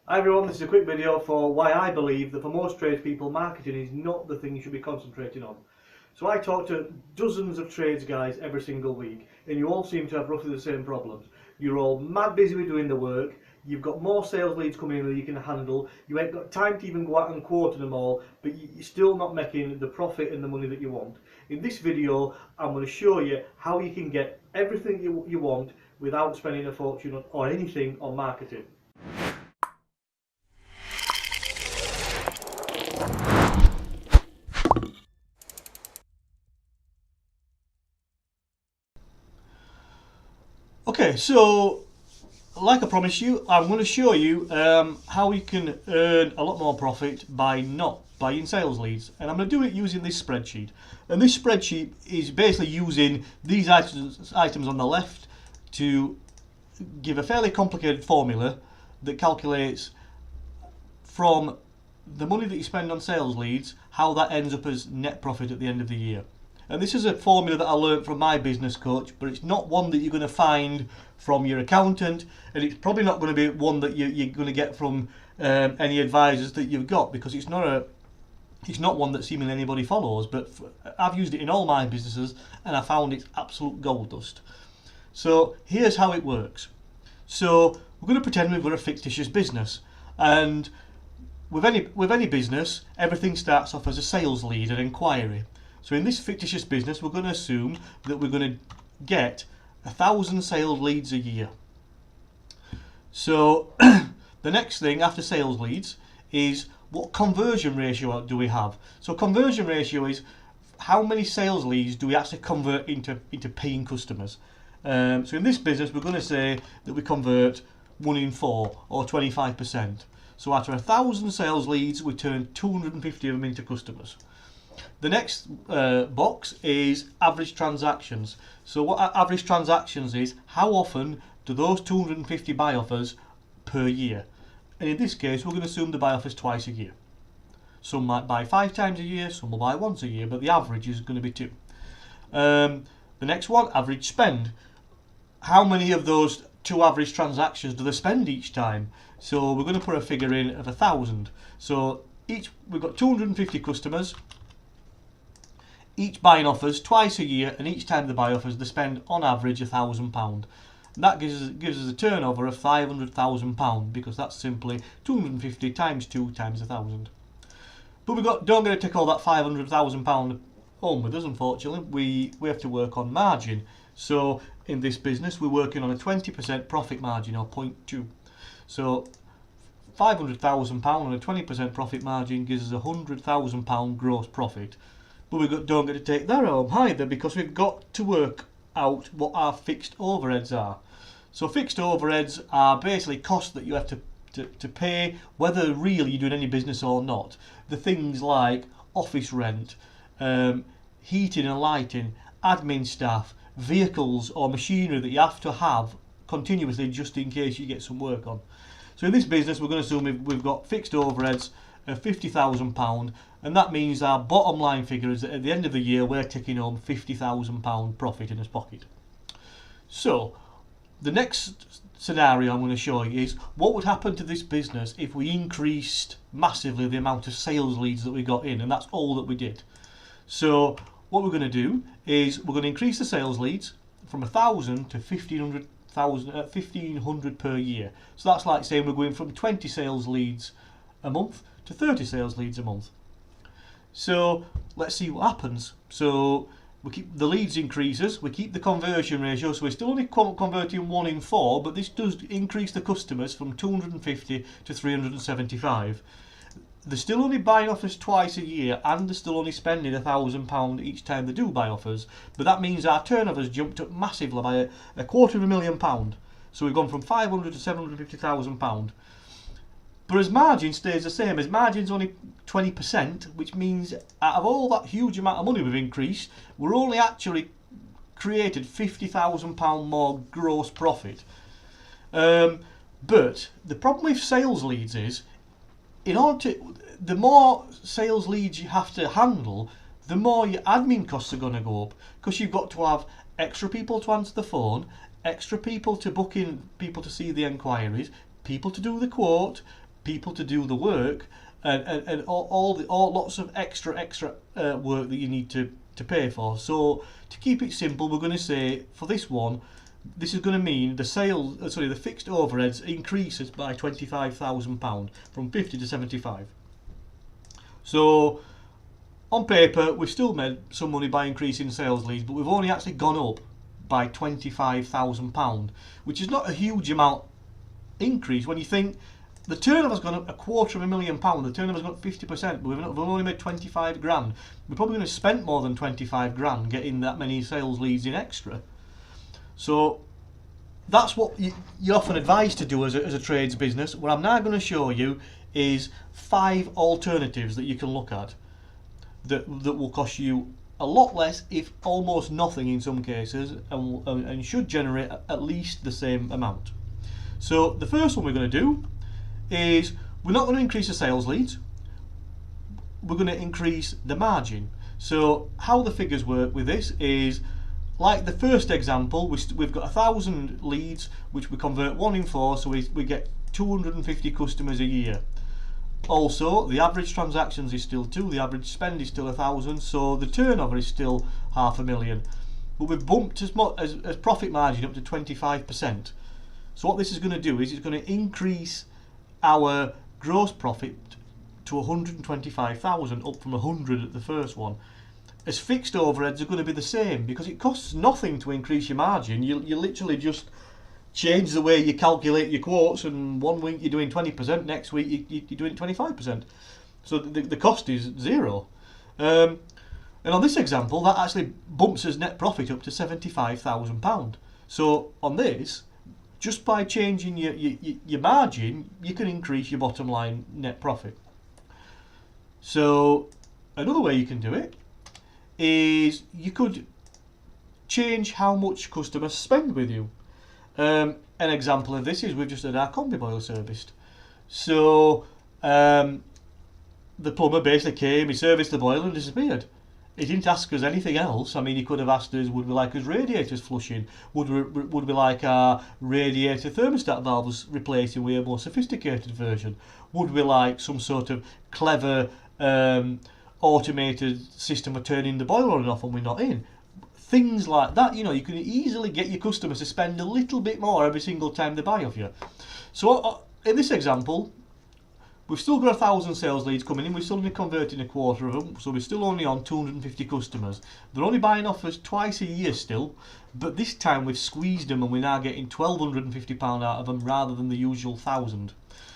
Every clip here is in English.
Hi everyone, this is a quick video for why I believe that for most tradespeople marketing is not the thing you should be concentrating on. So I talk to dozens of trades guys every single week and you all seem to have roughly the same problems. You're all mad busy with doing the work, you've got more sales leads coming in than you can handle, you ain't got time to even go out and quote them all, but you're still not making the profit and the money that you want. In this video I'm going to show you how you can get everything you want without spending a fortune or anything on marketing. Okay, so like I promised you, I'm going to show you how you can earn a lot more profit by not buying sales leads. And I'm going to do it using this spreadsheet. And this spreadsheet is basically using these items on the left to give a fairly complicated formula that calculates from the money that you spend on sales leads, how that ends up as net profit at the end of the year. And this is a formula that I learned from my business coach, but it's not one that you're going to find from your accountant, and it's probably not going to be one that you're going to get from any advisors that you've got, because it's not one that seemingly anybody follows. But I've used it in all my businesses, and I found it's absolute gold dust. So here's how it works. So we're going to pretend we've got a fictitious business, and with any business, everything starts off as a sales lead, an inquiry. So in this fictitious business, we're going to assume that we're going to get 1,000 sales leads a year. So the next thing after sales leads is what conversion ratio do we have? So conversion ratio is how many sales leads do we actually convert into paying customers. So in this business, we're going to say that we convert 1 in 4 or 25%. So after 1,000 sales leads, we turn 250 of them into customers. The next box is average transactions. So what average transactions is, how often do those 250 buy offers per year? And in this case, we're going to assume they buy offers twice a year. Some might buy 5 times a year, some will buy once a year, but the average is going to be 2. The next one, average spend. How many of those 2 average transactions do they spend each time? So we're going to put a figure in of 1,000. So we've got 250 customers, each buying offers twice a year, and each time they buy offers they spend on average £1,000. That gives us a turnover of £500,000, because that's simply 250 times 2 times 1,000. But don't get to take all that £500,000 home with us, unfortunately. We have to work on margin. So in this business we're working on a 20% profit margin, or 0.2. So £500,000 on a 20% profit margin gives us £100,000 gross profit. But we don't get to take that home either, because we've got to work out what our fixed overheads are. So fixed overheads are basically costs that you have to pay whether really you're doing any business or not. The things like office rent, heating and lighting, admin staff, vehicles or machinery that you have to have continuously just in case you get some work on. So in this business we're going to assume we've got fixed overheads of £50,000, and that means our bottom line figure is that at the end of the year we're taking home £50,000 profit in his pocket. So the next scenario I'm going to show you is what would happen to this business if we increased massively the amount of sales leads that we got in, and that's all that we did. So what we're going to do is we're going to increase the sales leads from 1,000 to 1,500 per year. So that's like saying we're going from 20 sales leads a month to 30 sales leads a month. So let's see what happens. So we keep the leads increases, we keep the conversion ratio, so we're still only converting 1 in 4, but this does increase the customers from 250 to 375. They're still only buying offers twice a year, and they're still only spending £1,000 each time they do buy offers. But that means our turnover's jumped up massively by a £250,000. So we've gone from £500,000 to £750,000. But as margin stays the same, as margin's only 20%, which means out of all that huge amount of money we've increased, we're only actually created £50,000 more gross profit. But the problem with sales leads is, the more sales leads you have to handle, the more your admin costs are going to go up, because you've got to have extra people to answer the phone, extra people to book in people to see the enquiries, people to do the quote, people to do the work, and all lots of extra work that you need to pay for. So to keep it simple, we're going to say for this one, this is going to mean the fixed overheads increases by £25,000 from 50 to 75. So on paper, we've still made some money by increasing sales leads, but we've only actually gone up by £25,000, which is not a huge amount increase when you think the turnover's gone up £250,000. The turnover's gone up 50%, but we've only made 25 grand. We're probably going to spend more than 25 grand getting that many sales leads in extra. So that's what you're often advised to do as a trades business. What I'm now going to show you is 5 alternatives that you can look at that will cost you a lot less, if almost nothing in some cases, and should generate at least the same amount. So the first one we're going to do is we're not going to increase the sales leads, we're going to increase the margin. So how the figures work with this is, like the first example, we've got 1,000 leads which we convert 1 in 4, so we get 250 customers a year. Also, the average transactions is still 2, the average spend is still 1,000, so the turnover is still £500,000. But we've bumped as profit margin up to 25%. So what this is going to do is it's going to increase our gross profit to 125,000, up from 100 at the first one. As fixed overheads are going to be the same, because it costs nothing to increase your margin. You literally just change the way you calculate your quotes, and one week you're doing 20%, next week you're doing 25%. So the cost is zero. And on this example, that actually bumps his net profit up to £75,000. So on this, just by changing your margin, you can increase your bottom line net profit. So another way you can do it is you could change how much customers spend with you. An example of this is we've just had our combi boiler serviced. So the plumber basically came, he serviced the boiler and disappeared. He didn't ask us anything else. I mean, he could have asked us, would we like his radiators flushing? Would we like our radiator thermostat valves replacing with a more sophisticated version? Would we like some sort of clever automated system of turning the boiler on and off when we're not in? Things like that, you can easily get your customers to spend a little bit more every single time they buy off you. So in this example, we've still got 1,000 sales leads coming in, we're still only converting a quarter of them, so we're still only on 250 customers. They're only buying off us twice a year still, but this time we've squeezed them and we're now getting £1,250 out of them rather than the usual 1,000.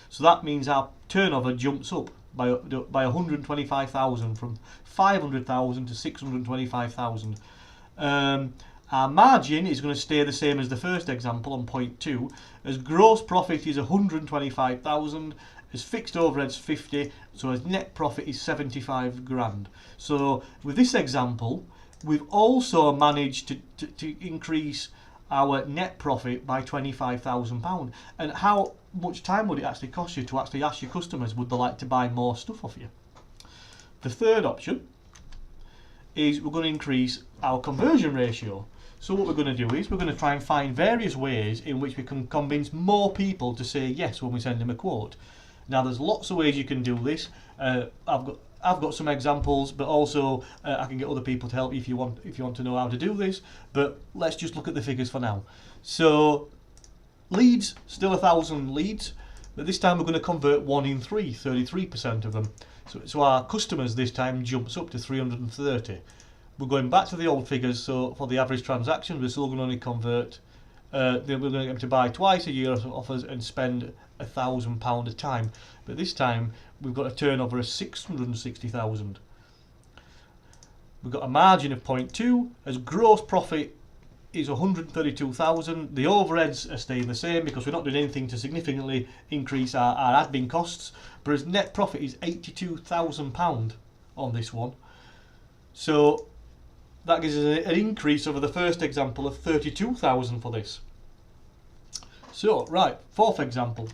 So that means our turnover jumps up by 125,000, from 500,000 to 625,000. Our margin is going to stay the same as the first example on point 2, as gross profit is 125,000, as fixed overheads 50, so as net profit is 75 grand. So with this example, we've also managed to increase our net profit by £25,000. And how much time would it actually cost you to actually ask your customers, would they like to buy more stuff off you? The third option is we're going to increase our conversion ratio. So what we're going to do is we're going to try and find various ways in which we can convince more people to say yes when we send them a quote. Now there's lots of ways you can do this. I've got some examples, but also I can get other people to help you if you want to know how to do this. But let's just look at the figures for now. So leads, still 1,000 leads, but this time we're going to convert 1 in 3, 33% of them. So our customers this time jumps up to 330. We're going back to the old figures, so for the average transaction we're still going to only convert, we're going to get them to buy twice a year off us and spend £1,000 a time. But this time we've got a turnover of 660,000. We've got a margin of 0.2, as gross profit is 132,000. The overheads are staying the same because we're not doing anything to significantly increase our admin costs, but as net profit is £82,000 on this one. So that gives us an increase over the first example of 32,000 for this. So right, fourth example.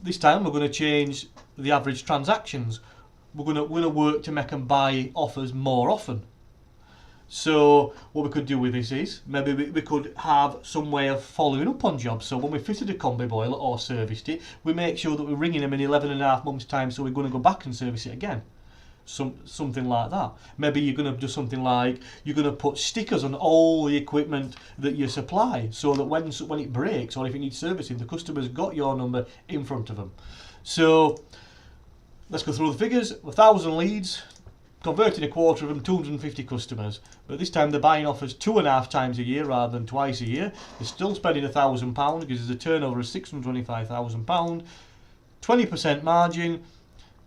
This time we're going to change the average transactions. We're going to work to make them buy offers more often. So what we could do with this is maybe we could have some way of following up on jobs. So when we fitted a combi boiler or serviced it, we make sure that we're ringing them in 11.5 months' time, so we're going to go back and service it again. Something like that. Maybe you're going to do something like you're going to put stickers on all the equipment that you supply, so that when it breaks or if it needs servicing, the customer's got your number in front of them. So let's go through the figures. 1,000 leads, converting a quarter of them, 250 customers. But this time they're buying off us 2.5 times a year rather than twice a year. They're still spending £1,000, gives us a turnover of £625,000. 20% margin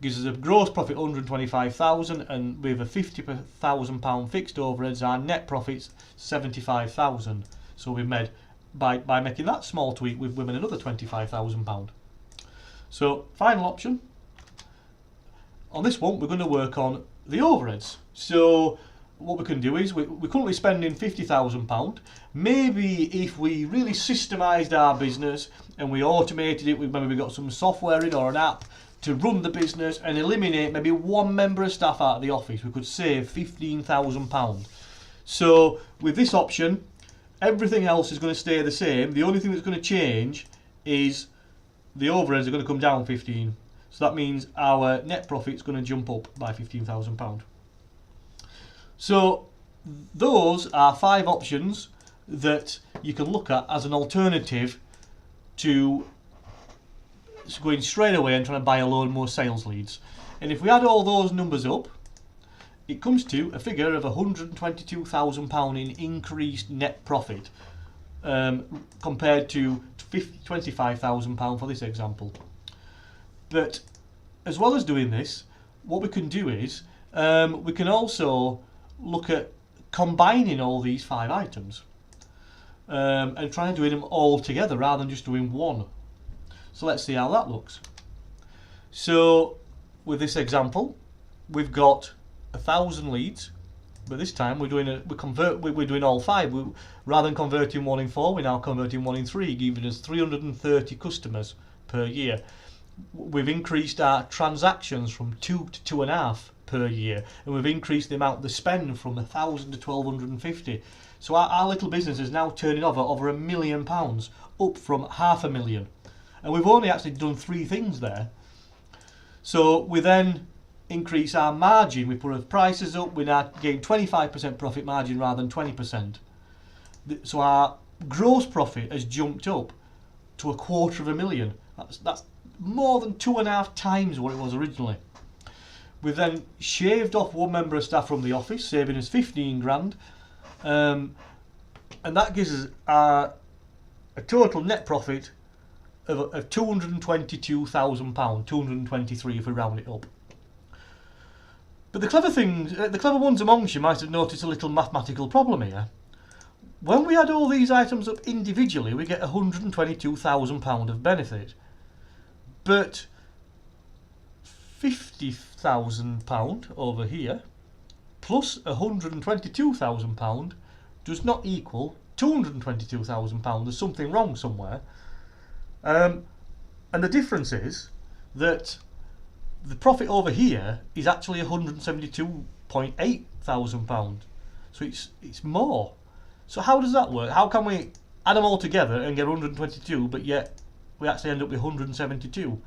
gives us a gross profit £125,000, and with a £50,000 fixed overheads, our net profit's £75,000. So we've made, by making that small tweak, we've made another £25,000. So final option. On this one, we're going to work on the overheads. So what we can do is we're currently spending £50,000. Maybe if we really systemised our business and we automated it, maybe we got some software in or an app to run the business and eliminate maybe one member of staff out of the office, we could save £15,000. So with this option, everything else is going to stay the same. The only thing that's going to change is the overheads are going to come down 15. So that means our net profit is going to jump up by £15,000. So those are 5 options that you can look at as an alternative to going straight away and trying to buy a load more sales leads. And if we add all those numbers up, it comes to a figure of £122,000 in increased net profit, compared to £25,000 for this example. But as well as doing this, what we can do is we can also look at combining all these 5 items and trying to do them all together rather than just doing one. So let's see how that looks. So with this example, we've got 1,000 leads, but this time we're doing all 5. Rather than converting 1 in 4, we're now converting 1 in 3, giving us 330 customers per year. We've increased our transactions from 2 to 2.5 per year, and we've increased the amount they spend from 1,000 to 1,250. So our little business is now turning over £1 million, up from £500,000. And we've only actually done 3 things there. So we then increase our margin. We put our prices up. We now gain 25% profit margin rather than 20%. So our gross profit has jumped up to £250,000. That's more than 2.5 times what it was originally. We've then shaved off 1 member of staff from the office, saving us 15 grand, and that gives us a total net profit of £222,000, 223 if we round it up. But the clever ones amongst you might have noticed a little mathematical problem here. When we add all these items up individually, we get £122,000 of benefit. But £50,000 over here plus £122,000 does not equal £222,000. There's something wrong somewhere. And the difference is that the profit over here is actually £172,800. So it's more. So how does that work? How can we add them all together and get 122, but yet we actually end up with 172?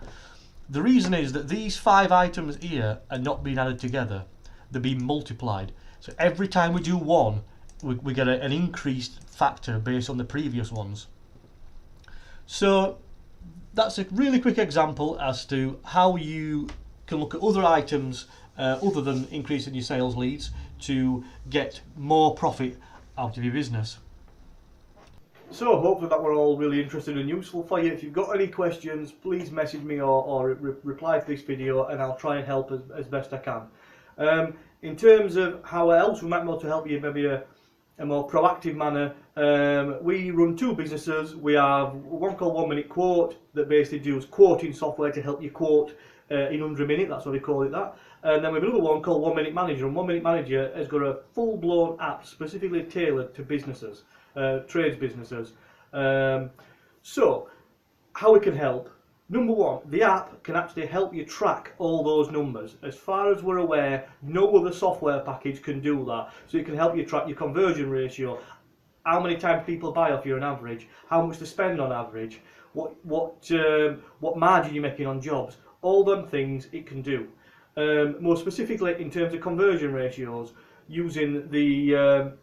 The reason is that these 5 items here are not being added together. They're being multiplied. So every time we do one, we get an increased factor based on the previous ones. So that's a really quick example as to how you can look at other items other than increasing your sales leads to get more profit out of your business. So hopefully that were all really interesting and useful for you. If you've got any questions, please message me or reply to this video, and I'll try and help as best I can. In terms of how else we might be able to help you, maybe a more proactive manner, we run 2 businesses. We have one called 1 Minute Quote that basically does quoting software to help you quote in under a minute. That's why we call it that. And then we have another one called 1 Minute Manager, and 1 Minute Manager has got a full-blown app specifically tailored to businesses, trades businesses. So how we can help Number one, the app can actually help you track all those numbers. As far as we're aware, no other software package can do that. So it can help you track your conversion ratio, how many times people buy off you on average, how much they spend on average, what margin you're making on jobs. All them things it can do. More specifically, in terms of conversion ratios, using the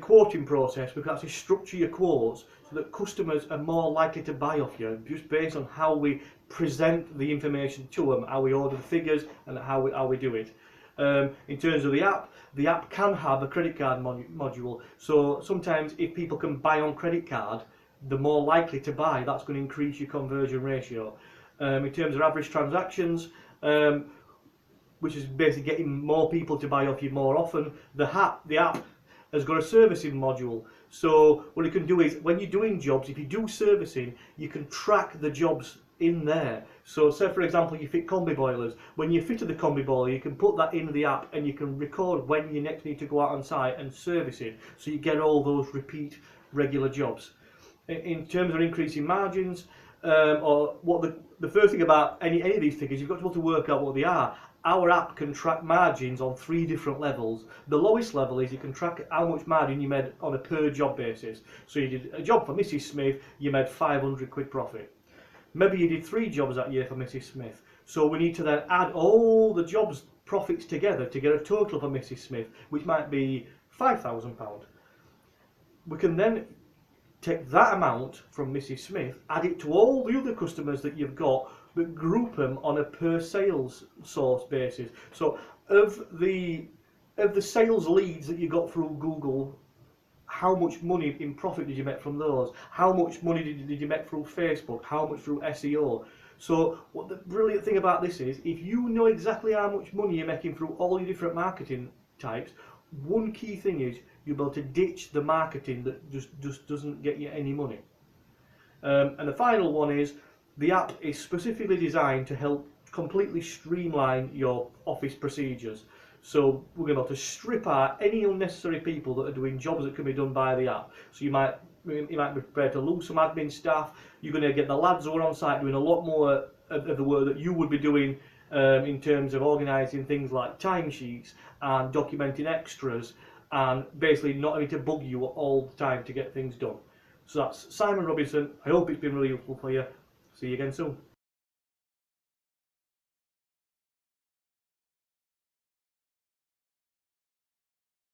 quoting process, we can actually structure your quotes so that customers are more likely to buy off you, just based on how we present the information to them, how we order the figures, and how we do it. In terms of the app can have a credit card module. So sometimes if people can buy on credit card, they're more likely to buy. That's going to increase your conversion ratio. In terms of average transactions, which is basically getting more people to buy off you more often, the app has got a servicing module. So what it can do is, when you're doing jobs, if you do servicing, you can track the jobs in there. So say for example you fit combi boilers. When you fitted the combi boiler, you can put that in the app and you can record when you next need to go out on site and service it. So you get all those repeat regular jobs. In terms of increasing margins, or what the first thing about any of these figures, you've got to be able to work out what they are. Our app can track margins on 3 different levels. The lowest level is you can track how much margin you made on a per job basis. So you did a job for Mrs. Smith, you made 500 quid profit. Maybe you did 3 jobs that year for Mrs. Smith. So we need to then add all the jobs profits together to get a total for Mrs. Smith, which might be £5,000. We can then take that amount from Mrs. Smith, add it to all the other customers that you've got, but group them on a per sales source basis. So of the sales leads that you got through Google, how much money in profit did you make from those? How much money did you make through Facebook? How much through SEO? So what the brilliant thing about this is, if you know exactly how much money you're making through all your different marketing types, one key thing is you'll be able to ditch the marketing that just doesn't get you any money. And the final one is, the app is specifically designed to help completely streamline your office procedures. So we're going to be able to strip out any unnecessary people that are doing jobs that can be done by the app. So you might be prepared to lose some admin staff. You're going to get the lads who are on site doing a lot more of the work that you would be doing in terms of organising things like timesheets and documenting extras, and basically not having to bug you all the time to get things done. So that's Simon Robinson. I hope it's been really useful for you. See you again soon.